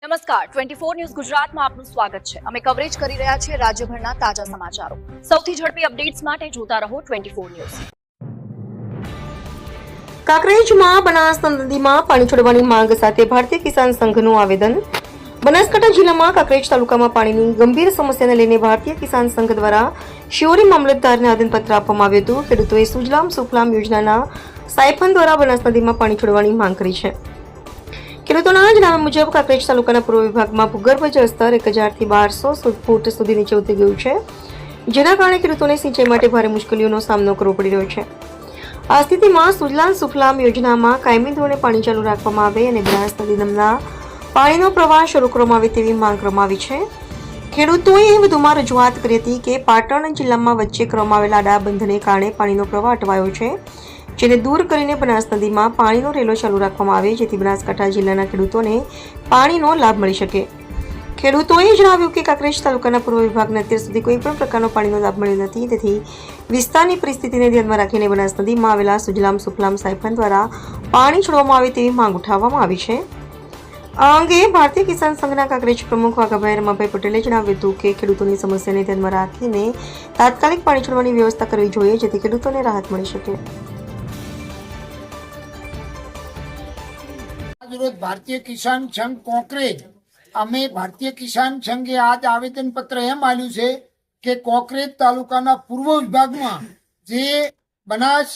નમસ્કાર 24 ન્યૂઝ ગુજરાતમાં આપનું સ્વાગત છે। અમે કવરેજ કરી રહ્યા છીએ રાજ્યભરના તાજા સમાચારો। સૌથી ઝડપી અપડેટ્સ માટે જોતા રહો 24 ન્યૂઝ। કાંકરેજમાં બનાસ નદીમાં પાણી છોડવાની માંગ સાથે ભારતીય કિસાન સંઘનું આવેદન। બનાસકાંઠા જિલ્લામાં કાંકરેજ તાલુકામાં પાણીની ગંભીર સમસ્યાને લઈને ભારતીય કિસાન સંઘ દ્વારા શિહોરી મામલતદારને આવેદનપત્ર આપવામાં આવ્યું હતું। ખેડૂતોએ સુજલામ સુફલામ યોજનાના સાયફન દ્વારા બનાસ નદીમાં પાણી છોડવાની માંગ કરી છે। ખેડૂતોના જણાવ્યા મુજબ કાંકરેજ તાલુકાના પૂર્વ વિભાગમાં ભૂગર્ભ જળસ્તર 1000 થી 1200 ફૂટ સુધી નીચે ઉતરી ગયું છે, જેના કારણે ખેડૂતોને સિંચાઈ માટે ભારે મુશ્કેલીઓનો સામનો કરવો પડી રહ્યો છે। આ સ્થિતિમાં સુજલામ સુફલામ યોજનામાં કાયમી ધોરણે પાણી ચાલુ રાખવામાં આવે અને બનાસ નદી નદીના પાણીનો પ્રવાહ શરૂ કરવામાં આવે તેવી માંગ કરવામાં આવી છે। ખેડૂતોએ વધુમાં રજૂઆત કરી હતી કે પાટણ જિલ્લામાં વચ્ચે કરવામાં આવેલા આડા બંધને કારણે પાણીનો પ્રવાહ અટવાયો છે, જેને દૂર કરીને બનાસ નદીમાં પાણીનો રેલો ચાલુ રાખવામાં આવે જેથી બનાસકાંઠા જિલ્લાના ખેડૂતોને પાણીનો લાભ મળી શકે। ખેડૂતોએ જણાવ્યું કે કાંકરેજ તાલુકાના પૂર્વ વિભાગને અત્યાર સુધી કોઈ પણ પ્રકારનો પાણીનો લાભ મળ્યો નથી, તેથી વિસ્તારની પરિસ્થિતિને ધ્યાનમાં રાખીને બનાસ નદીમાં આવેલા સુજલામ સુફલામ સાયફન દ્વારા પાણી છોડવામાં આવે તેવી માંગ ઉઠાવવામાં આવી છે। આ અંગે ભારતીય કિસાન સંઘના કાંકરેજ પ્રમુખ વાઘાભાઈ રમાભાઈ પટેલે જણાવ્યું હતું કે ખેડૂતોની સમસ્યાને ધ્યાનમાં રાખીને તાત્કાલિક પાણી છોડવાની વ્યવસ્થા કરવી જોઈએ, જેથી ખેડૂતોને રાહત મળી શકે। रोज भारतीय किसान संघ कोकरेज अमे भारतीय किसान संघे आज आवेदन पत्र एम आल्यु छे के कोकरेज तालुकाना पूर्व विभाग में जे बनास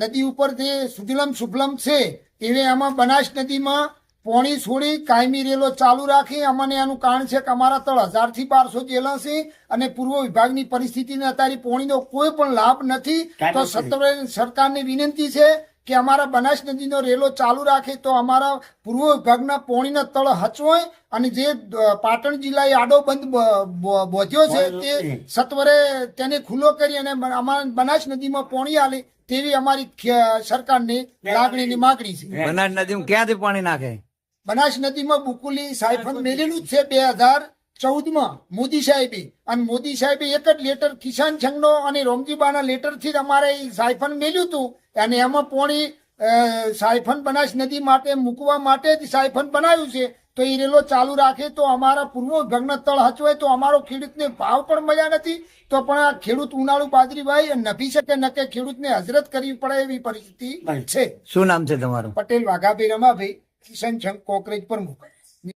नदी ऊपर जे सुजलम सुफलम छे एवे आमां बनास नदी में पोणी छोड़ी कायमी रेलो चालू राखी। अमने आनुं कारण छे के अमारा तळ 1000 થી 1200 जेला छे अने पूर्व विभागनी परिस्थितिने अत्यारे पोणीनो कोई पण लाभ नथी, तो सत्वरे सरकारने विनंती छे કે અમારા બનાસ નદીનો રેલો ચાલુ રાખે તો અમારા પૂર્વ વિભાગના પોણીના તળ હચવાય અને જે પાટણ જિલ્લાએ આડો બંધ બોધ્યો છે તે સત્વરે તેને ખુલ્લો કરી અને અમારા બનાસ નદીમાં પોણી આલે તેવી અમારી સરકારની લાગણીની માંગણી છે। બનાસ નદીમાં ક્યાંથી પાણી નાખે? બનાસ નદીમાં બુકુલી સાયફન મેલેલું જ છે 2014 મોદી સાહેબે, અને મોદી સાહેબે એક જ લેટર કિસાન સંઘનો અને રોમજીબાના લેટરથી જ અમારે સાયફન મેલ્યું હતું અને એમાં પોણી સાયફન બનાસ નદી માટે મૂકવા માટે જ સાયફન બનાવ્યું છે। તો એ રેલો ચાલુ રાખે તો અમારા પૂર્વ વિભાગના તળ હચવાય તો અમારો ખેડૂતને ભાવ પણ મળ્યા નથી, તો પણ આ ખેડૂત ઉનાળુ બાજરી વાય નભી શકે ન કે ખેડૂતને હજરત કરવી પડે એવી પરિસ્થિતિ છે। શું નામ છે તમારું? પટેલ વાઘાભાઈ રમાભાઈ, કિસાન સંઘ કોકરેજ પ્રમુખ।